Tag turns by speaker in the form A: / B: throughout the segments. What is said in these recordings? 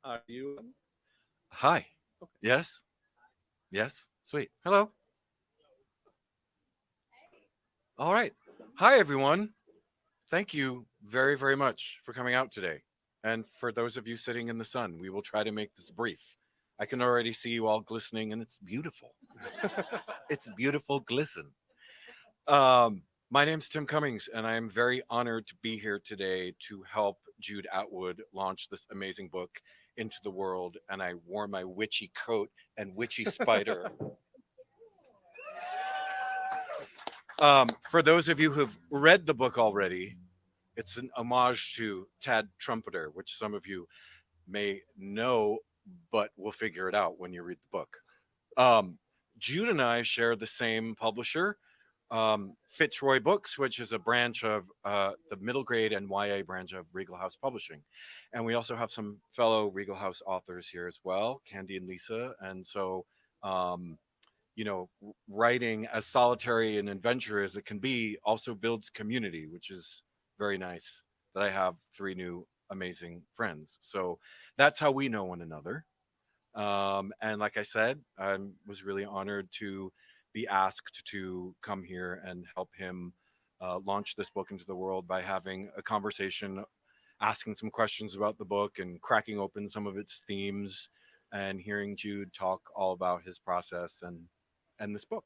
A: Are you?
B: Hi.
A: Okay.
B: Yes. Yes. Sweet. Hello. All right. Hi, everyone. Thank you very, very much for coming out today. And for those of you sitting in the sun, we will try to make this brief. I can already see you all glistening, and it's beautiful. It's beautiful glisten. My name's Tim Cummings, and I am very honored to be here today to help Jude Atwood launch this amazing book into the world. And I wore my witchy coat and witchy spider. For those of you who've read the book already, it's an homage to Tad Trumpeter, which some of you may know, but we'll figure it out when you read the book. Um, Jude and I share the same publisher, Fitzroy Books, which is a branch of the middle grade and YA branch of Regal House Publishing. And we also have some fellow Regal House authors here as well, Candy and Lisa. And so, um, writing as solitary an adventure as it can be also builds community, which is very nice that I have three new amazing friends. So that's how we know one another. And like I said, I was really honored to be asked to come here and help him launch this book into the world by having a conversation, asking some questions about the book and cracking open some of its themes and hearing Jude talk all about his process and this book.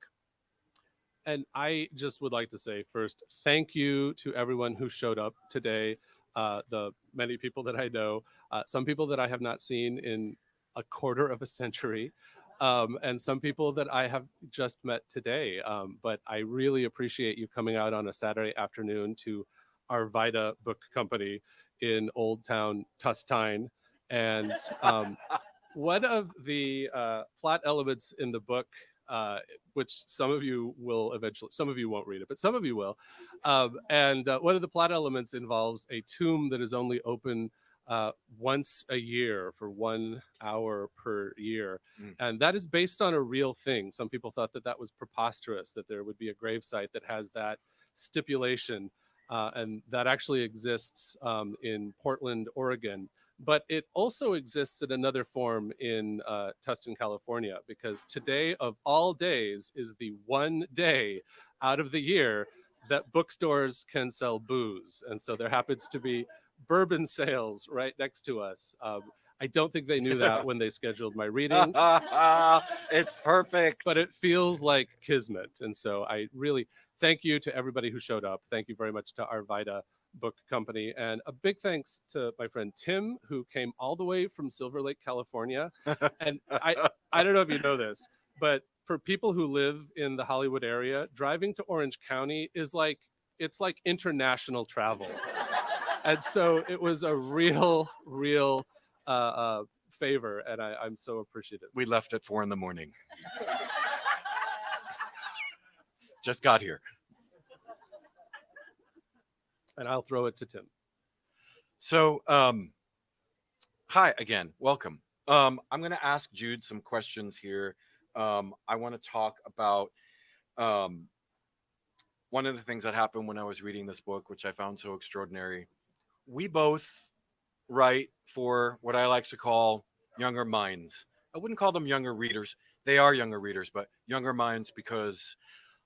A: And I just would like to say first, thank you to everyone who showed up today. The many people that I know, some people that I have not seen in a quarter of a century, and some people that I have just met today. But I really appreciate you coming out on a Saturday afternoon to Arvida Book Company in Old Town Tustine. And one of the plot elements in the book, which some of you will eventually, some of you won't read it, but some of you will. And one of the plot elements involves a tomb that is only open once a year for 1 hour per year.
B: Mm.
A: And that is based on a real thing. Some people thought that that was preposterous, that there would be a gravesite that has that stipulation. And that actually exists in Portland, Oregon, but it also exists in another form in Tustin, California, because today of all days is the one day out of the year that bookstores can sell booze. And so there happens to be bourbon sales right next to us. I don't think they knew that when they scheduled my reading,
B: It's perfect.
A: but it feels like kismet. And so I really thank you to everybody who showed up. Thank you very much to Arvida Book Company. And a big thanks to my friend Tim, who came all the way from Silver Lake, California. And I don't know if you know this, but for people who live in the Hollywood area, driving to Orange County is like, it's like international travel. And so it was a real favor, and I'm so appreciative.
B: We left at 4 in the morning. Just got here.
A: And I'll throw it to Tim.
B: So, hi again. Welcome. I'm going to ask Jude some questions here. I want to talk about um, one of the things that happened when I was reading this book, which I found so extraordinary. We both write for what I like to call younger minds. I wouldn't call them younger readers. They are younger readers, but younger minds because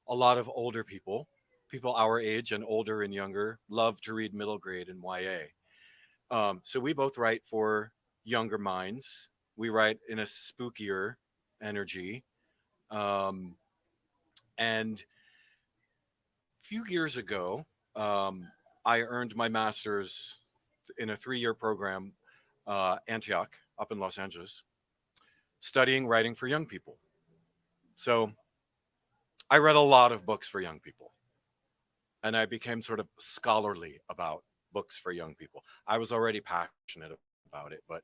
B: a lot of older people, people our age and older and younger, love to read middle grade and YA. So we both write for younger minds. We write in a spookier energy. Um, and a few years ago, um, I earned my master's in a 3 year program, Antioch, up in Los Angeles, studying writing for young people. So I read a lot of books for young people, and I became sort of scholarly about books for young people. I was already passionate about it, but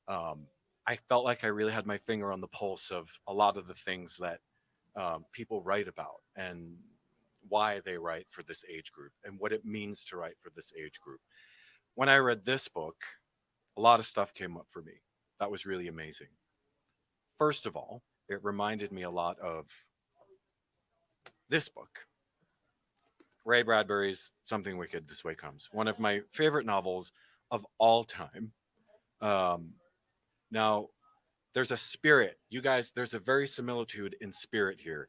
B: um, I felt like I really had my finger on the pulse of a lot of the things that people write about and why they write for this age group and what it means to write for this age group. When I read this book, a lot of stuff came up for me. That was really amazing. First of all, it reminded me a lot of this book, Ray Bradbury's Something Wicked This Way Comes, one of my favorite novels of all time. Um, Now, there's a spirit. You guys, there's a very similitude in spirit here.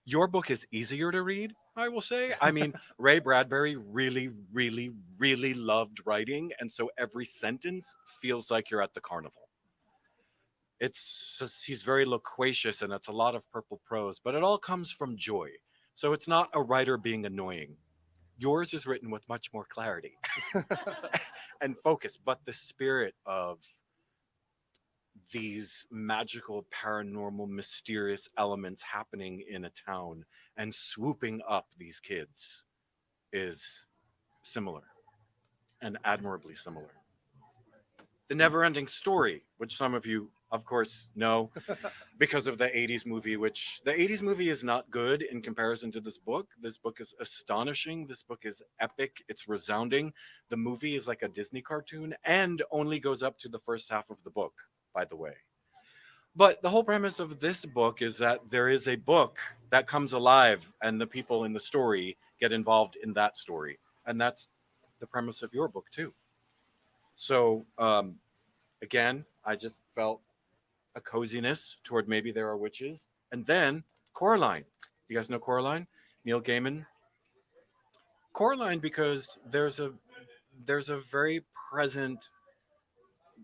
B: Your book is easier to read, I will say. I mean, Ray Bradbury really, really, really loved writing. And so every sentence feels like you're at the carnival. He's very loquacious and it's a lot of purple prose, but it all comes from joy. So it's not a writer being annoying. Yours is written with much more clarity and focus, but the spirit of these magical, paranormal, mysterious elements happening in a town and swooping up these kids is similar and admirably similar. The Never Ending Story, which some of you, of course, know because of the 80s movie, which the 80s movie is not good in comparison to this book. This book is astonishing. This book is epic. It's resounding. The movie is like a Disney cartoon and only goes up to the first half of the book, by the way. But the whole premise of this book is that there is a book that comes alive and the people in the story get involved in that story. And that's the premise of your book, too. So, again, I just felt a coziness toward maybe there are witches. And then Coraline. You guys know Coraline? Neil Gaiman. Coraline because there's a very present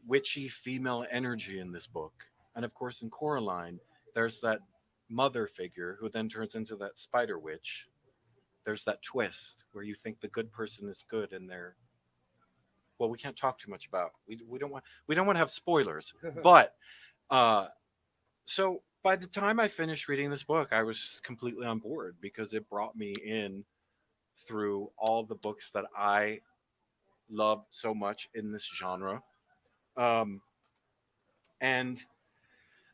B: witchy female energy in this book. And of course in Coraline, there's that mother figure who then turns into that spider witch. There's that twist where you think the good person is good and they're well, we can't talk too much about. We don't want to have spoilers. But uh so by the time I finished reading this book, I was completely on board because it brought me in through all the books that I love so much in this genre. Um, and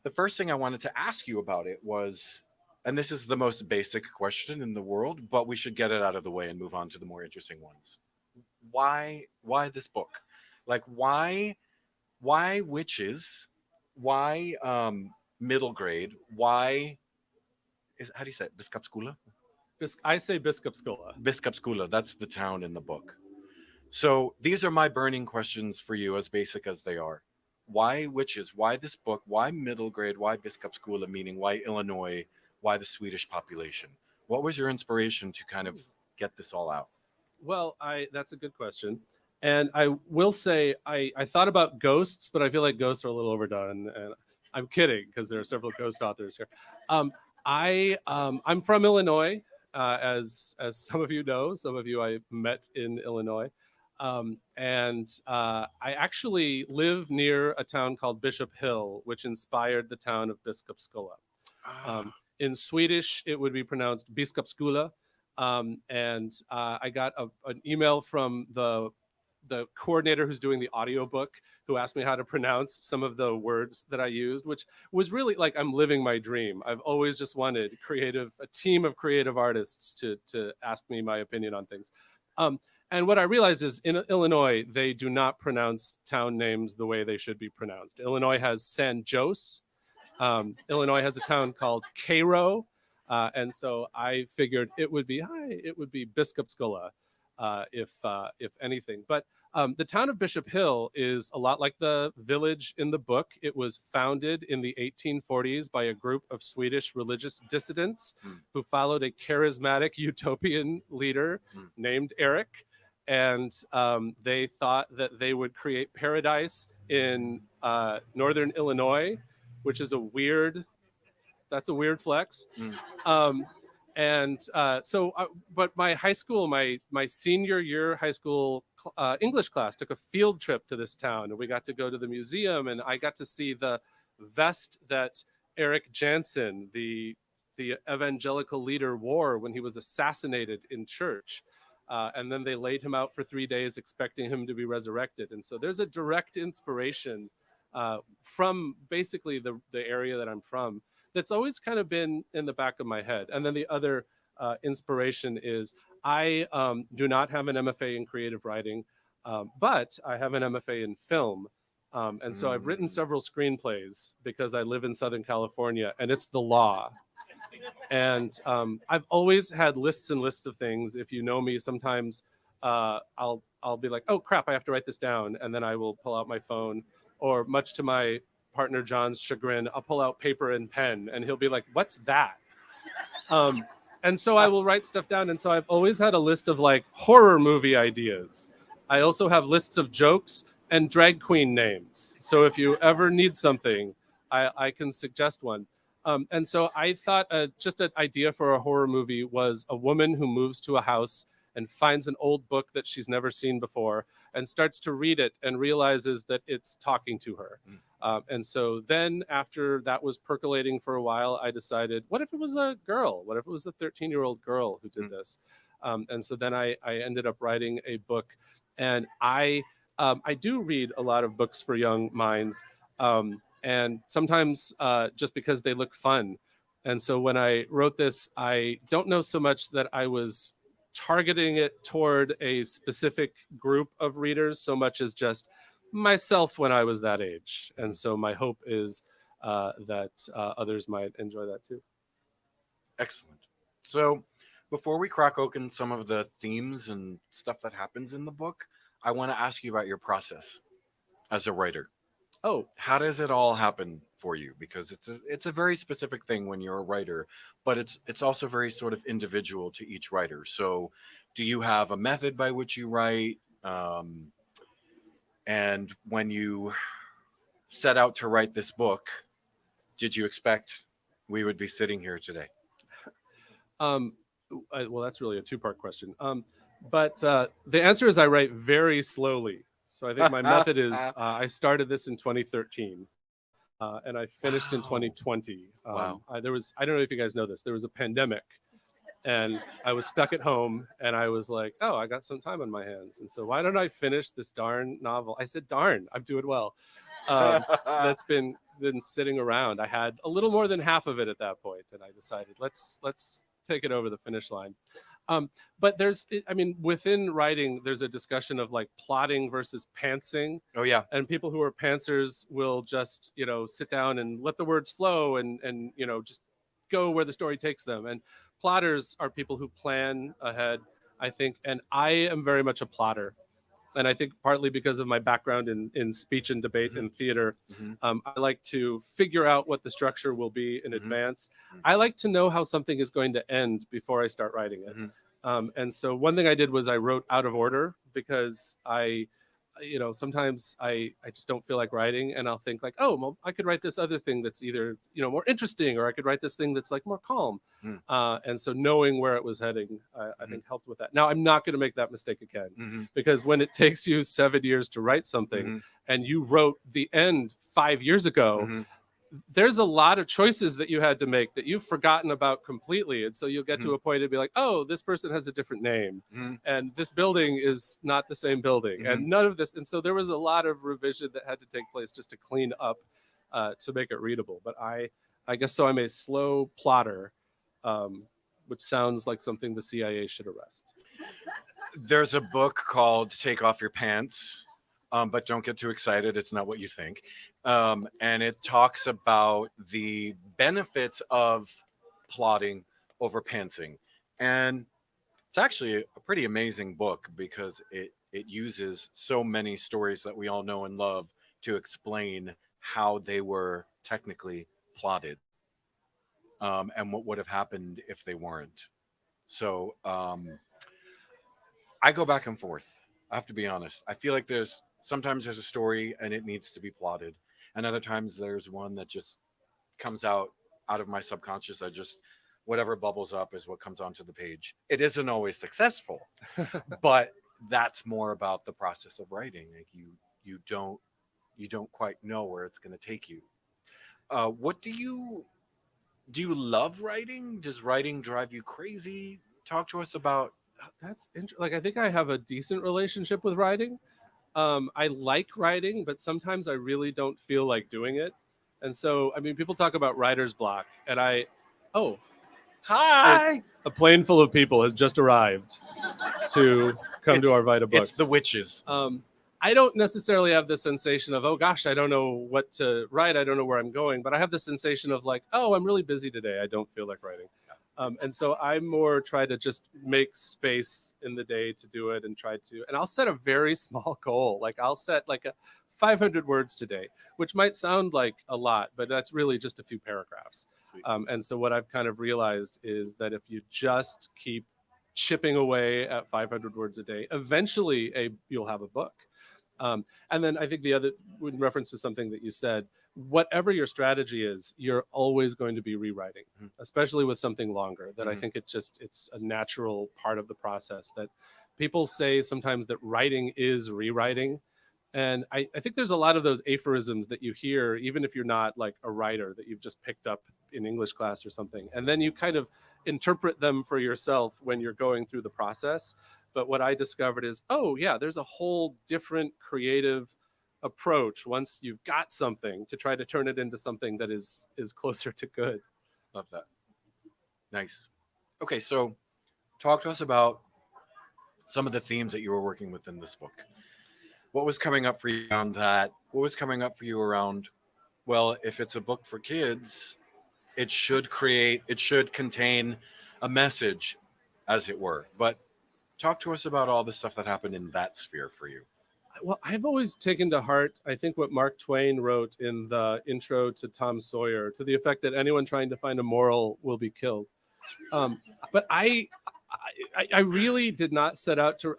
B: the first thing I wanted to ask you about it was, and this is the most basic question in the world, but we should get it out of the way and move on to the more interesting ones. Why this book? Like why witches? Why middle grade? Why is how do you say it? Biskupskula?
A: I say Biskupskula.
B: Biskupskula, that's the town in the book. So these are my burning questions for you, as basic as they are. Why witches? Why this book? Why middle grade? Why Biskupskula, meaning why Illinois? Why the Swedish population? What was your inspiration to kind of get this all out?
A: Well, I that's a good question. And I will say I thought about ghosts, but I feel like ghosts are a little overdone. And I'm kidding because there are several ghost authors here. Um, I'm from Illinois, as some of you know. Some of you I met in Illinois, and I actually live near a town called Bishop Hill, which inspired the town of Biskupskula.
B: Ah,
A: In Swedish, it would be pronounced Biskupskula, and I got an email from the coordinator who's doing the audiobook who asked me how to pronounce some of the words that I used, which was really like I'm living my dream. I've always just wanted a team of creative artists to ask me my opinion on things. Um, and what I realized is in Illinois, they do not pronounce town names the way they should be pronounced. Illinois has San Jose. Illinois has a town called Cairo. And so I figured it would be Biskupskula, if anything. But the town of Bishop Hill is a lot like the village in the book. It was founded in the 1840s by a group of Swedish religious dissidents
B: mm,
A: who followed a charismatic utopian leader
B: mm,
A: named Eric. And they thought that they would create paradise in northern Illinois, which is that's a weird flex.
B: mm,
A: Um, but my high school, my senior year high school English class took a field trip to this town, and we got to go to the museum, and I got to see the vest that Eric Jansen, the evangelical leader, wore when he was assassinated in church. And then they laid him out for 3 days, expecting him to be resurrected. And so there's a direct inspiration from basically the area that I'm from that's always kind of been in the back of my head. And then the other inspiration is I do not have an MFA in creative writing, but I have an MFA in film. And so I've written
B: mm.
A: several screenplays because I live in Southern California and it's the law. And I've always had lists and lists of things. If you know me, sometimes I'll be like, oh crap, I have to write this down, and then I will pull out my phone, or much to my partner John's chagrin, I'll pull out paper and pen, and he'll be like, "What's that?" Um, and so I will write stuff down. And so I've always had a list of like horror movie ideas. I also have lists of jokes and drag queen names. So if you ever need something, I can suggest one. And so I thought just an idea for a horror movie was a woman who moves to a house and finds an old book that she's never seen before and starts to read it and realizes that it's talking to her. And so then after that was percolating for a while, I decided, what if it was a girl? What if it was a 13-year-old girl who did this? And so then I ended up writing a book. And I do read a lot of books for young minds. And sometimes just because they look fun. And so when I wrote this, I don't know so much that I was targeting it toward a specific group of readers so much as just myself when I was that age. And so my hope is that others might enjoy that too.
B: Excellent. So before we crack open some of the themes and stuff that happens in the book, I want to ask you about your process as a writer.
A: Oh,
B: How does it all happen for you? Because it's a very specific thing when you're a writer, but it's also very sort of individual to each writer. So do you have a method by which you write? And when you set out to write this book, did you expect we would be sitting here today?
A: Well, that's really a two-part question. But the answer is I write very slowly. So I think my method is I started this in 2013 and I finished in 2020.
B: Wow.
A: I don't know if you guys know this, there was a pandemic and I was stuck at home and I was like, oh, I got some time on my hands. And so why don't I finish this darn novel? I said, darn, I'm doing well. That's been sitting around. I had a little more than half of it at that point, and I decided let's take it over the finish line. But within writing, there's a discussion of like plotting versus pantsing.
B: Oh yeah.
A: And people who are pantsers will just, sit down and let the words flow and just go where the story takes them. And plotters are people who plan ahead, I think. And I am very much a plotter. And I think partly because of my background in speech and debate and theater, I like to figure out what the structure will be in advance. I like to know how something is going to end before I start writing it. And so one thing I did was I wrote out of order because sometimes I just don't feel like writing, and I'll think like, oh, well, I could write this other thing that's either, more interesting, or I could write this thing that's like more calm. And so knowing where it was heading, I think helped with that. Now, I'm not going to make that mistake again, because when it takes you 7 years to write something and you wrote the end 5 years ago, there's a lot of choices that you had to make that you've forgotten about completely. And so you'll get to a point and be like, oh, this person has a different name and this building is not the same building and none of this. And so there was a lot of revision that had to take place just to clean up to make it readable. But I guess so I'm a slow plotter, which sounds like something the CIA should arrest.
B: There's a book called Take Off Your Pants. But don't get too excited. It's not what you think. And it talks about the benefits of plotting over pantsing. And it's actually a pretty amazing book because it uses so many stories that we all know and love to explain how they were technically plotted and what would have happened if they weren't. So I go back and forth. I have to be honest. I feel like sometimes there's a story and it needs to be plotted, and other times there's one that just comes out of my subconscious. Whatever bubbles up is what comes onto the page. It isn't always successful, but that's more about the process of writing. Like you don't quite know where it's going to take you. What do you love writing? Does writing drive you crazy? Talk to us about.
A: That's interesting. Like, I think I have a decent relationship with writing. I like writing, but sometimes I really don't feel like doing it. And so, people talk about writer's block, and
B: Hi!
A: A plane full of people has just arrived to come to our Vita Books.
B: It's the witches.
A: I don't necessarily have the sensation of, oh gosh, I don't know what to write. I don't know where I'm going. But I have the sensation of like, oh, I'm really busy today. I don't feel like writing. And so I more try to just make space in the day to do it and try to, and I'll set a very small goal. Like I'll set like a 500 words today, which might sound like a lot, but that's really just a few paragraphs.
B: Sweet.
A: And so what I've kind of realized is that if you just keep chipping away at 500 words a day, eventually you'll have a book. And then I think the other, in reference to something that you said, whatever your strategy is, you're always going to be rewriting,
B: Mhm.
A: especially with something longer. That I
B: Mhm.
A: think it's a natural part of the process. That people say sometimes that writing is rewriting, and I think there's a lot of those aphorisms that you hear, even if you're not like a writer, that you've just picked up in English class or something. And then you kind of interpret them for yourself when you're going through the process. But what I discovered is, oh, yeah, there's a whole different creative approach once you've got something to try to turn it into something that is closer to good.
B: Love that. Nice. Okay, so talk to us about some of the themes that you were working with in this book. What was coming up for you around that? What was coming up for you around, well, if it's a book for kids, it should contain a message, as it were. But talk to us about all the stuff that happened in that sphere for you.
A: Well, I've always taken to heart, I think, what Mark Twain wrote in the intro to Tom Sawyer, to the effect that anyone trying to find a moral will be killed. Um, but I really did not set out to.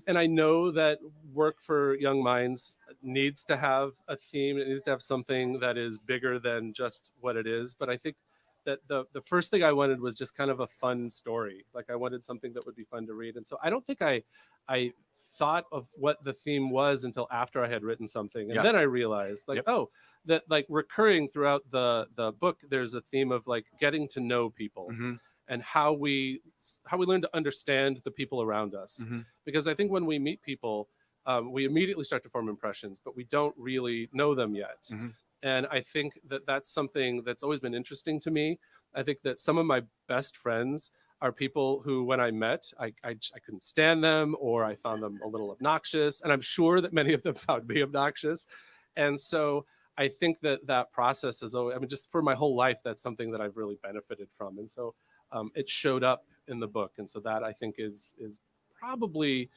A: And I know that work for young minds needs to have a theme. It needs to have something that is bigger than just what it is. But I think that the first thing I wanted was just kind of a fun story. Like I wanted something that would be fun to read. And so I don't think I thought of what the theme was until after I had written something, and
B: Yeah.
A: then I realized, like,
B: Yep.
A: oh, that like recurring throughout the book, there's a theme of like getting to know people
B: Mm-hmm.
A: and how we learn to understand the people around us.
B: Mm-hmm.
A: Because I think when we meet people, we immediately start to form impressions, but we don't really know them yet.
B: Mm-hmm.
A: And I think that that's something that's always been interesting to me. I think that some of my best friends are people who, when I met, I couldn't stand them, or I found them a little obnoxious. And I'm sure that many of them found me obnoxious. And so I think that that process is always, I mean, just for my whole life, that's something that I've really benefited from. And so it showed up in the book. And so that I think is probably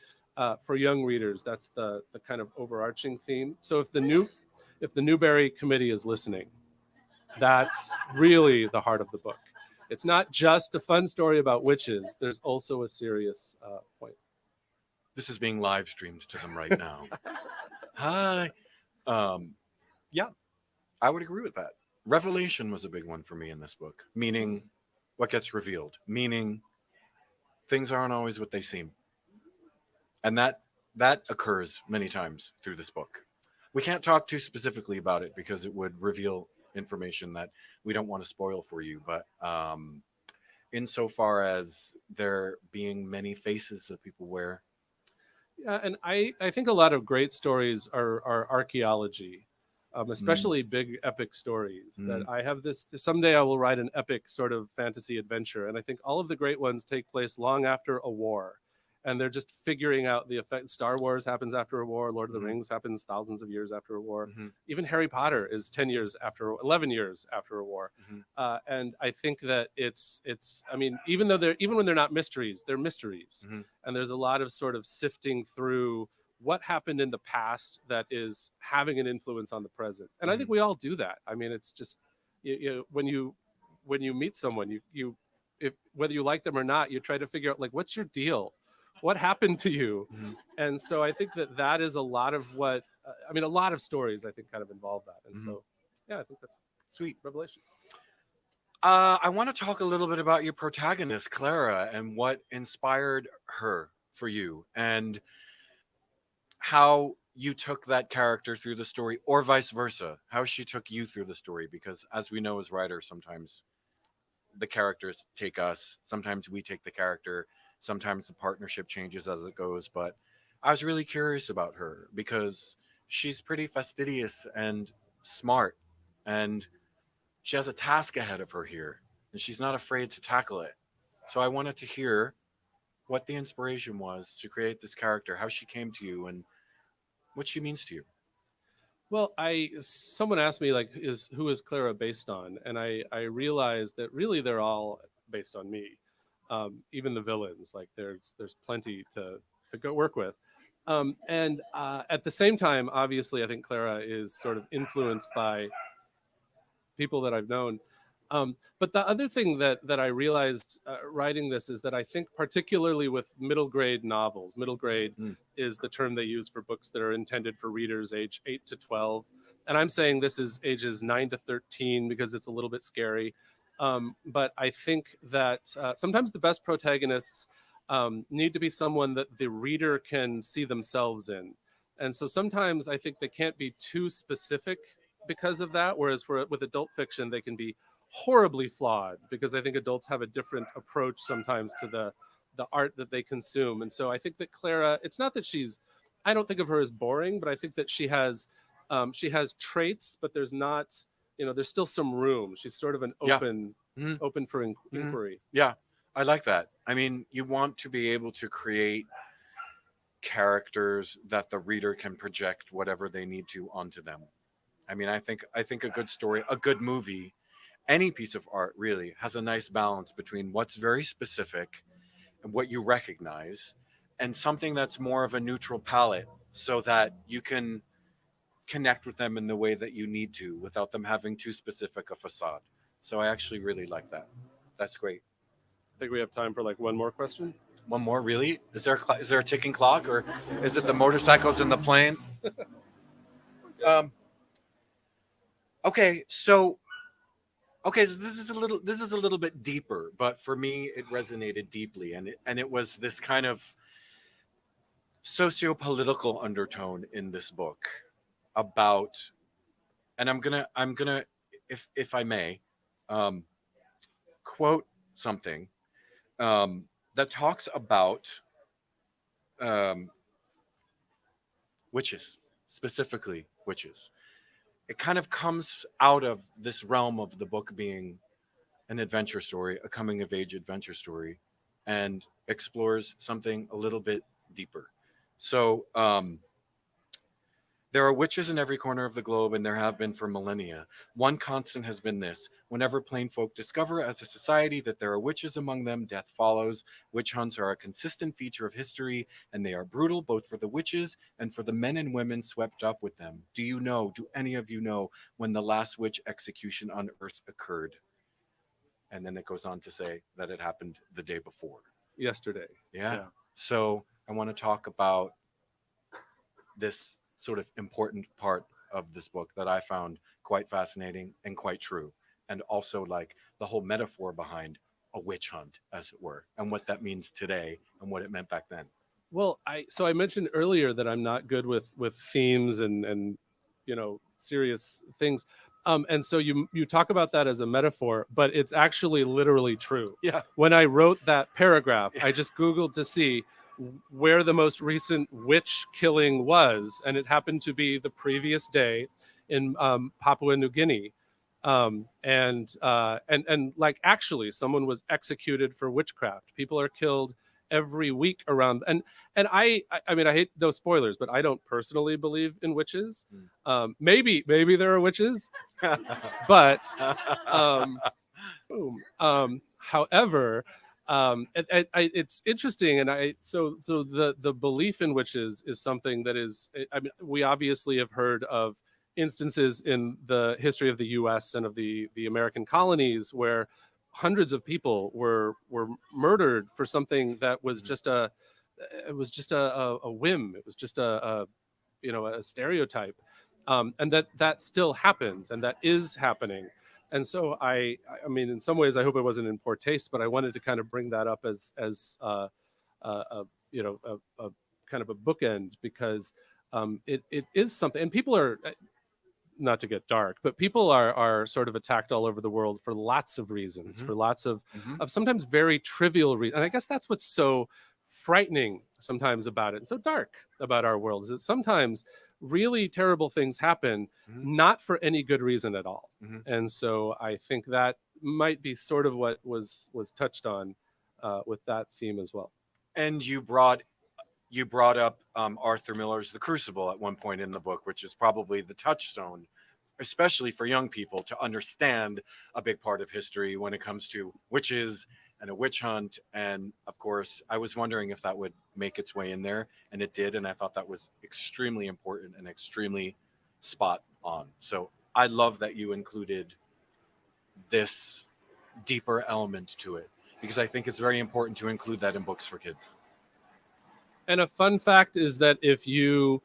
A: for young readers, that's the kind of overarching theme. So if the Newbery Committee is listening, that's really the heart of the book. It's not just a fun story about witches. There's also a serious point.
B: This is being live streamed to them right now. Hi. Um, yeah, I would agree with that. Revelation was a big one for me in this book, meaning what gets revealed, meaning things aren't always what they seem. And that occurs many times through this book. We can't talk too specifically about it because it would reveal information that we don't want to spoil for you, but insofar as there being many faces that people wear.
A: Yeah, and I think a lot of great stories are archaeology,
B: Mm,
A: especially big epic stories. That
B: mm,
A: I have this someday I will write an epic sort of fantasy adventure, and I think all of the great ones take place long after a war, and they're just figuring out the effect. Star Wars happens after a war. Lord of the
B: mm,
A: Rings happens thousands of years after a war.
B: mm,
A: Even Harry Potter is 10 years after, 11 years after a war.
B: mm,
A: And I think that it's. I mean, even when they're not mysteries, they're mysteries,
B: mm,
A: and there's a lot of sort of sifting through what happened in the past that is having an influence on the present. And I think
B: mm,
A: we all do that. I mean, it's just when you meet someone, you if whether you like them or not, you try to figure out like what's your deal, what happened to you.
B: mm,
A: And so I think that that is a lot of what I mean. A lot of stories I think kind of involve that. And
B: mm.
A: so yeah, I think that's
B: Sweet.
A: Revelation.
B: I want to talk a little bit about your protagonist, Clara, and what inspired her for you, and how you took that character through the story, or vice versa, how she took you through the story. Because as we know as writers, sometimes the characters take us, sometimes we take the character, sometimes the partnership changes as it goes. But I was really curious about her because she's pretty fastidious and smart, and she has a task ahead of her here, and she's not afraid to tackle it. So I wanted to hear what the inspiration was to create this character, how she came to you, and what she means to you.
A: Well, I someone asked me like is who is Clara based on, and I realized that really they're all based on me. Even the villains, like there's plenty to go work with. And at the same time, obviously, I think Clara is sort of influenced by people that I've known. But the other thing that I realized writing this is that I think particularly with middle grade novels, middle grade
B: Mm.
A: is the term they use for books that are intended for readers age 8 to 12, and I'm saying this is ages 9 to 13 because it's a little bit scary. But I think that sometimes the best protagonists need to be someone that the reader can see themselves in, and so sometimes I think they can't be too specific because of that. Whereas with adult fiction, they can be horribly flawed because I think adults have a different approach sometimes to the art that they consume. And so I think that Clara, it's not that she's, I don't think of her as boring, but I think that she has traits, but there's not, there's still some room. She's sort of an
B: Yeah.
A: open for
B: Mhm.
A: inquiry.
B: Yeah, I like that. I mean, you want to be able to create characters that the reader can project whatever they need to onto them. I mean, I think a good story, a good movie, any piece of art really has a nice balance between what's very specific and what you recognize and something that's more of a neutral palette so that you can connect with them in the way that you need to without them having too specific a facade. So I actually really like that. That's great.
A: I think we have time for like one more question.
B: One more, really? Is there a ticking clock, or is it the motorcycles and the plane? Um, okay, so so this is a little bit deeper, but for me it resonated deeply, and it was this kind of socio-political undertone in this book about, and I'm gonna, if I may, um, quote something that talks about um, witches, specifically witches. It kind of comes out of this realm of the book being an adventure story, a coming of age adventure story, and explores something a little bit deeper. So, there are witches in every corner of the globe, and there have been for millennia. One constant has been this: whenever plain folk discover as a society that there are witches among them, death follows. Witch hunts are a consistent feature of history, and they are brutal both for the witches and for the men and women swept up with them. Do any of you know when the last witch execution on earth occurred? And then it goes on to say that it happened the day before.
A: Yesterday.
B: Yeah.
A: Yeah.
B: So I want to talk about this sort of important part of this book that I found quite fascinating and quite true. And also, like, the whole metaphor behind a witch hunt, as it were, and what that means today and what it meant back then.
A: Well, I mentioned earlier that I'm not good with themes and serious things. And so you talk about that as a metaphor, but it's actually literally true.
B: Yeah.
A: When I wrote that paragraph,
B: Yeah.
A: I just Googled to see where the most recent witch killing was, and it happened to be the previous day in Papua New Guinea. And like actually, someone was executed for witchcraft. People are killed every week around, and I mean, I hate no spoilers, but I don't personally believe in witches. Maybe there are witches, but boom. However, it's interesting, and so the belief in witches is something that is. I mean, we obviously have heard of instances in the history of the U.S. and of the American colonies where hundreds of people were murdered for something that was just a it was just a whim. It was just a stereotype, and that still happens, and that is happening. And so I mean, in some ways, I hope it wasn't in poor taste, but I wanted to kind of bring that up as a a kind of a bookend because it is something, and people are not to get dark, but people are sort of attacked all over the world for lots of reasons,
B: Mhm.
A: for lots
B: Mhm.
A: of sometimes very trivial reasons. And I guess that's what's so frightening sometimes about it and so dark about our world is that sometimes really terrible things happen
B: Mhm.
A: not for any good reason at all.
B: Mhm.
A: And so I think that might be sort of what was touched on with that theme as well.
B: And you brought up Arthur Miller's The Crucible at one point in the book, which is probably the touchstone especially for young people, to understand a big part of history when it comes to witches and a witch hunt. And of course, I was wondering if that would make its way in there, and it did. And I thought that was extremely important and extremely spot on. So I love that you included this deeper element to it, because I think it's very important to include that in books for kids.
A: And a fun fact is that if you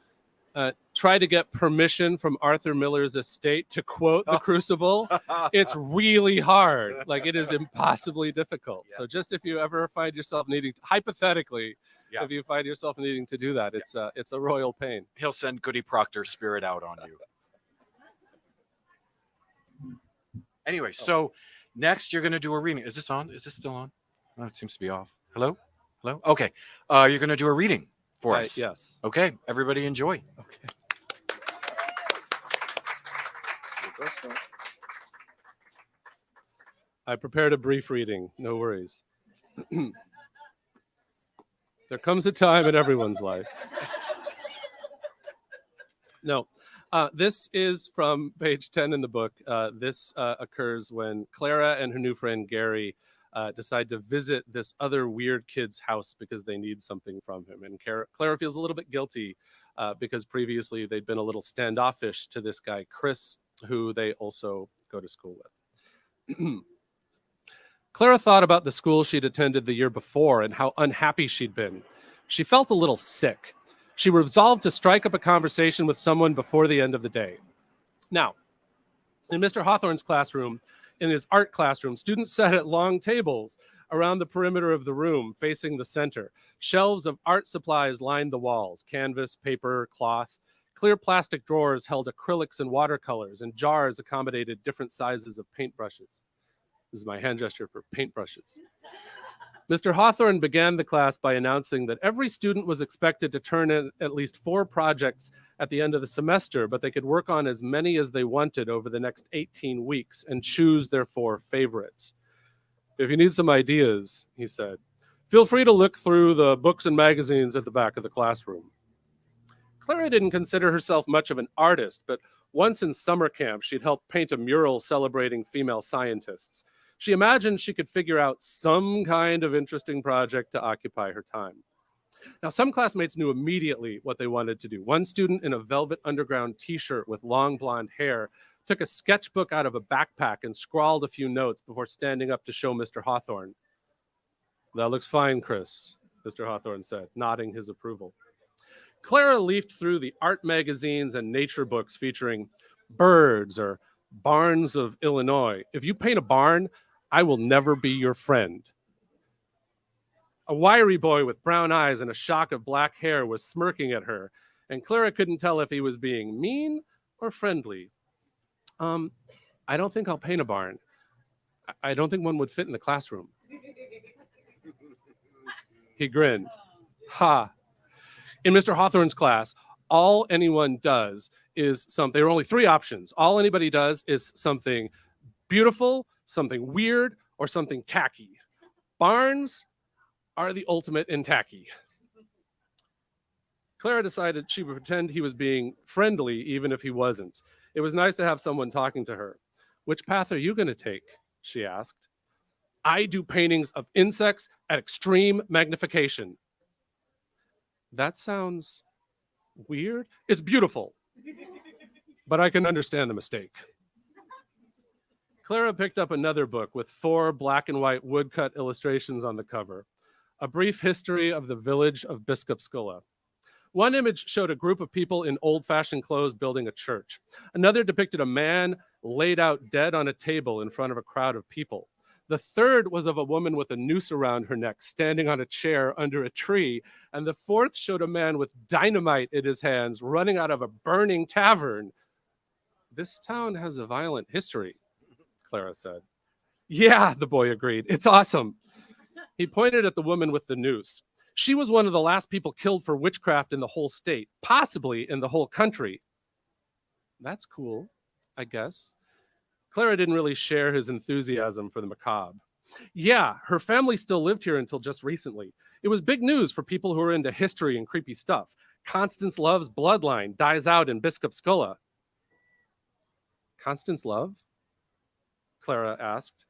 A: try to get permission from Arthur Miller's estate to quote The Crucible, it's really hard. Like, it is impossibly difficult.
B: Yeah.
A: So just if you ever find yourself needing, hypothetically,
B: Yeah.
A: if you find yourself needing to do that, it's a royal pain.
B: He'll send Goody Proctor's spirit out on you. Anyway, so next you're going to do a reading. Is this on? Is this still on? Oh, it seems to be off. Hello? Hello? Okay. You're going to do a reading for us.
A: Yes.
B: Okay. Everybody enjoy.
A: Okay. I prepared a brief reading. No worries. There comes a time in everyone's life. No. This is from page 10 in the book. This occurs when Clara and her new friend Gary decide to visit this other weird kid's house because they need something from him. And Clara feels a little bit guilty because previously they'd been a little standoffish to this guy, Chris, who they also go to school with. Clara thought about the school she'd attended the year before and how unhappy she'd been. She felt a little sick. She resolved to strike up a conversation with someone before the end of the day. Now, in Mr. Hawthorne's classroom, in his art classroom, students sat at long tables around the perimeter of the room, facing the center. Shelves of art supplies lined the walls: canvas, paper, cloth. Clear plastic drawers held acrylics and watercolors, and jars accommodated different sizes of paintbrushes. This is my hand gesture for paintbrushes. Mr. Hawthorne began the class by announcing that every student was expected to turn in at least 4 projects at the end of the semester, but they could work on as many as they wanted over the next 18 weeks and choose their 4 favorites. If you need some ideas, he said, feel free to look through the books and magazines at the back of the classroom. Clara didn't consider herself much of an artist, but once in summer camp, she'd helped paint a mural celebrating female scientists. She imagined she could figure out some kind of interesting project to occupy her time. Now, some classmates knew immediately what they wanted to do. One student in a Velvet Underground t-shirt with long blonde hair took a sketchbook out of a backpack and scrawled a few notes before standing up to show Mr. Hawthorne. That looks fine, Chris, Mr. Hawthorne said, nodding his approval. Clara leafed through the art magazines and nature books featuring birds or barns of Illinois. If you paint a barn, I will never be your friend. A wiry boy with brown eyes and a shock of black hair was smirking at her, and Clara couldn't tell if he was being mean or friendly. I don't think I'll paint a barn. I don't think one would fit in the classroom. He grinned. Ha. In Mr. Hawthorne's class, all anyone does is something. There are only 3 options. All anybody does is something beautiful, something weird, or something tacky. Barns are the ultimate in tacky. Clara decided she would pretend he was being friendly even if he wasn't. It was nice to have someone talking to her. Which path are you going to take? She asked. I do paintings of insects at extreme magnification. That sounds weird. It's beautiful, but I can understand the mistake. Clara picked up another book with 4 black and white woodcut illustrations on the cover. A brief history of the village of Biskupskula. One image showed a group of people in old-fashioned clothes building a church. Another depicted a man laid out dead on a table in front of a crowd of people. The third was of a woman with a noose around her neck, standing on a chair under a tree. And the fourth showed a man with dynamite in his hands, running out of a burning tavern. This town has a violent history, Clara said. Yeah, the boy agreed. It's awesome. He pointed at the woman with the noose. She was one of the last people killed for witchcraft in the whole state, possibly in the whole country. That's cool, I guess. Clara didn't really share his enthusiasm for the macabre. Yeah, her family still lived here until just recently. It was big news for people who are into history and creepy stuff. Constance Love's bloodline dies out in Biskupskula. Constance Love? Clara asked.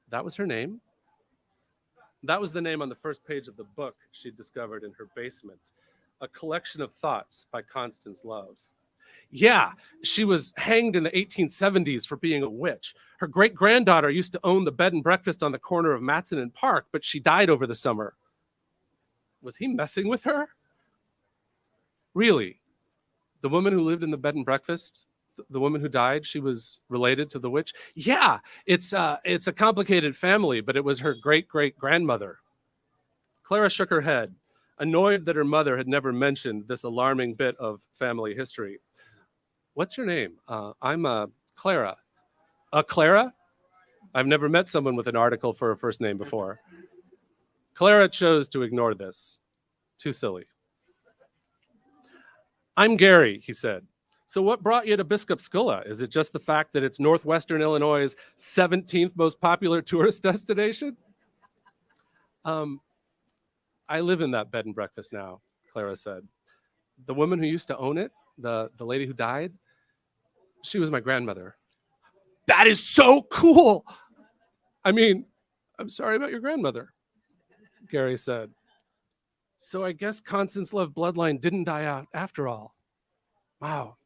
A: That was her name? That was the name on the first page of the book she'd discovered in her basement, a collection of thoughts by Constance Love. Yeah, she was hanged in the 1870s for being a witch. Her great granddaughter used to own the bed and breakfast on the corner of Matson and Park, but she died over the summer. Was he messing with her? Really? The woman who lived in the bed and breakfast, the woman who died, she was related to the witch? Yeah, it's a complicated family, but it was her great-great-grandmother. Clara shook her head, annoyed that her mother had never mentioned this alarming bit of family history. What's your name? I'm Clara. Clara? I've never met someone with an article for a first name before. Clara chose to ignore this. Too silly. I'm Gary, he said. So what brought you to Biskupskula? Is it just the fact that it's northwestern Illinois' 17th most popular tourist destination? I live in that bed and breakfast now, Clara said. The woman who used to own it, the lady who died, she was my grandmother. That is so cool. I mean, I'm sorry about your grandmother, Gary said. So I guess Constance Love bloodline didn't die out after all. Wow.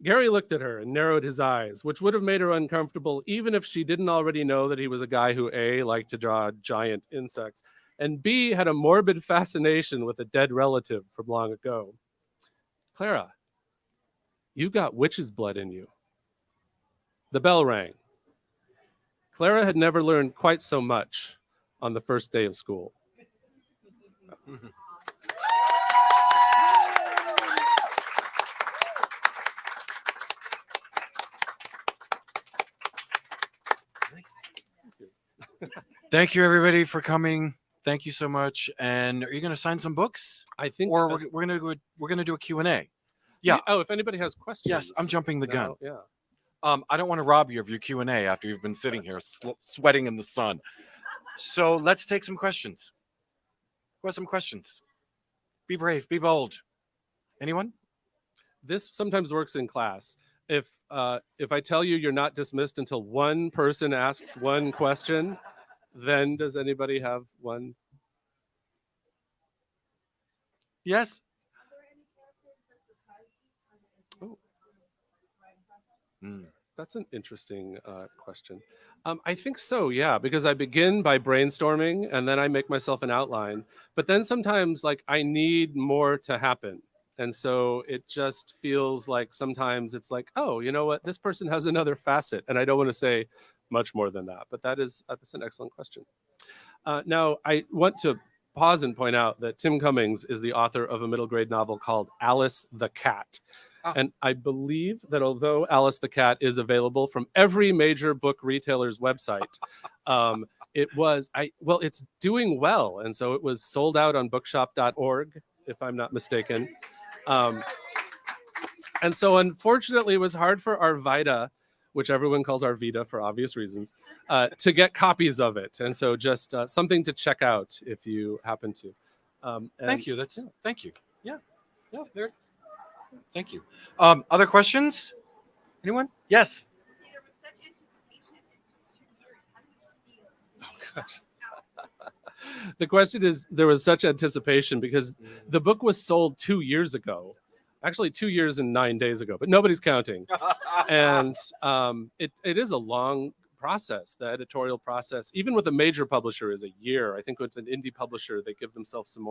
A: Gary looked at her and narrowed his eyes, which would have made her uncomfortable even if she didn't already know that he was a guy who A, liked to draw giant insects, and B, had a morbid fascination with a dead relative from long ago. Clara, you've got witch's blood in you. The bell rang. Clara had never learned quite so much on the first day of school.
B: Thank you, everybody, for coming. Thank you so much. And are you going to sign some books?
A: I think,
B: or we're going to do a Q&A. Yeah.
A: Oh, if anybody has questions.
B: Yes, I'm jumping the gun.
A: Yeah.
B: I don't want to rob you of your Q&A after you've been sitting here sweating in the sun. So let's take some questions. Who has some questions? Be brave, be bold. Anyone?
A: This sometimes works in class. If I tell you you're not dismissed until one person asks one question, then does anybody have one?
B: Yes.
A: Oh. That's an interesting question. I think so, yeah, because I begin by brainstorming and then I make myself an outline. But then sometimes like I need more to happen. And so it just feels like sometimes it's like, oh, you know what? This person has another facet. And I don't want to say much more than that. But that's an excellent question. Now, I want to pause and point out that Tim Cummings is the author of a middle grade novel called Alice the Cat. And I believe that although Alice the Cat is available from every major book retailer's website, it's doing well. And so it was sold out on bookshop.org, if I'm not mistaken. And so unfortunately, it was hard for Arvida, which everyone calls Arvida for obvious reasons, to get copies of it. And so just something to check out if you happen to.
B: Thank you. Thank you. Yeah. There. Thank you. Other questions? Anyone? Yes.
C: There was such anticipation. It took 2 years. How do you feel?
A: Oh, gosh. The question is, there was such anticipation because the book was sold 2 years ago. Actually, 2 years and 9 days ago, but nobody's counting. And it is a long process. The editorial process, even with a major publisher, is a year. I think with an indie publisher, they give themselves some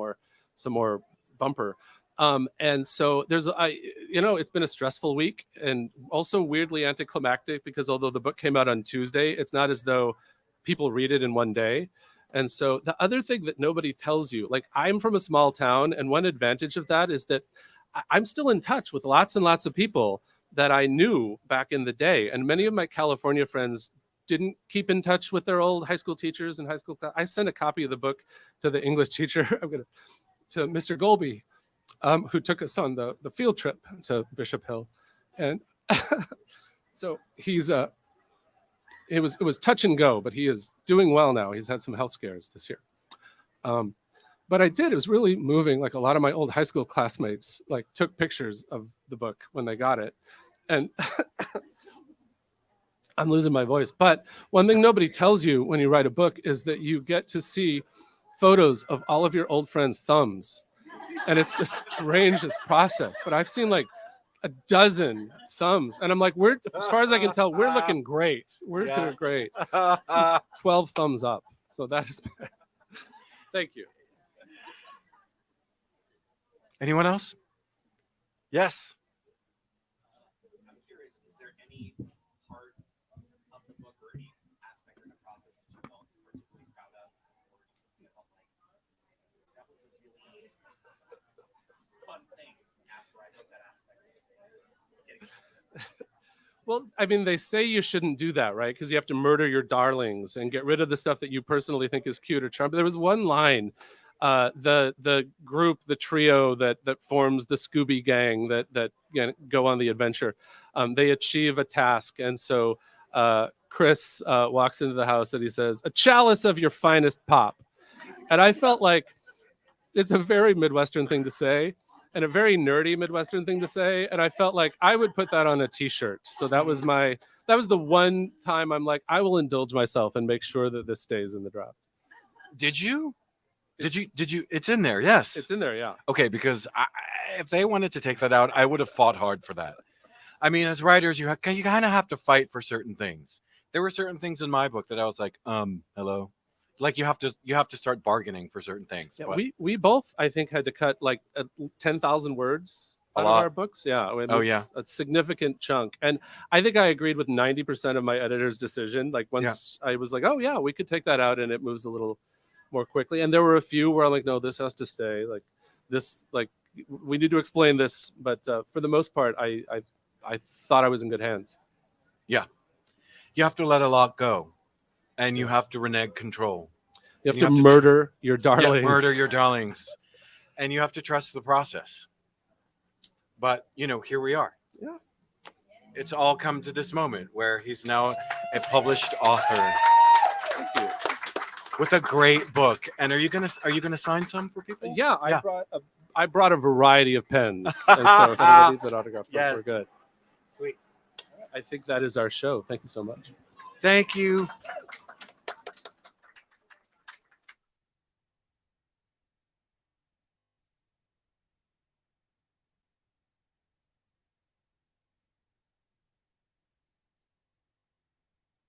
A: more bumper. And so it's been a stressful week and also weirdly anticlimactic because although the book came out on Tuesday, it's not as though people read it in one day. And so the other thing that nobody tells you, like I'm from a small town, and one advantage of that is that I'm still in touch with lots and lots of people that I knew back in the day. And many of my California friends didn't keep in touch with their old high school teachers and high school. I sent a copy of the book to the English teacher, to Mr. Golby, who took us on the field trip to Bishop Hill. And so it was touch and go, but he is doing well now. He's had some health scares this year. But it was really moving. Like a lot of my old high school classmates like took pictures of the book when they got it. And I'm losing my voice. But one thing nobody tells you when you write a book is that you get to see photos of all of your old friends' thumbs. And it's the strangest process. But I've seen like a dozen thumbs. And I'm like, we're, as far as I can tell, we're looking great. We're
B: Yeah.
A: doing great. It's 12 thumbs up. So that is, thank you.
B: Anyone else? Yes.
D: I'm curious, is there any part of the book or any aspect of the process that you felt particularly proud of, or just something that felt like that was a really fun thing after I wrote that aspect of getting
A: Well, I mean, they say you shouldn't do that, right? Because you have to murder your darlings and get rid of the stuff that you personally think is cute or charming. But there was one line, the group, the trio that forms the Scooby Gang that go on the adventure, they achieve a task, and so Chris walks into the house and he says, "A chalice of your finest pop," and I felt like it's a very Midwestern thing to say. And a very nerdy Midwestern thing to say. And I felt like I would put that on a t-shirt. So that was the one time I'm like, I will indulge myself and make sure that this stays in the draft.
B: Did you? It's in there. Yes.
A: It's in there. Yeah.
B: Okay. Because if they wanted to take that out, I would have fought hard for that. I mean, as writers, you kind of have to fight for certain things. There were certain things in my book that I was like, hello. Like you have to start bargaining for certain things.
A: Yeah,
B: but
A: we both, I think, had to cut like 10,000 words out of our books. Yeah. I mean, it's a significant chunk. And I think I agreed with 90% of my editor's decision. Like once I was like, oh yeah, we could take that out and it moves a little more quickly. And there were a few where I'm like, no, this has to stay. Like this, like we need to explain this. But for the most part, I thought I was in good hands.
B: Yeah. You have to let a lot go. And you have to renege control.
A: You have to murder your darlings.
B: Yeah, murder your darlings. And you have to trust the process. But, here we are.
A: Yeah.
B: It's all come to this moment where he's now a published author.
A: Thank you.
B: With a great book. And are you gonna sign some for people?
A: Yeah, I brought a variety of pens. And so if anyone needs an autograph,
B: yes.
A: We're good.
B: Sweet.
A: I think that is our show. Thank you so much.
B: Thank you.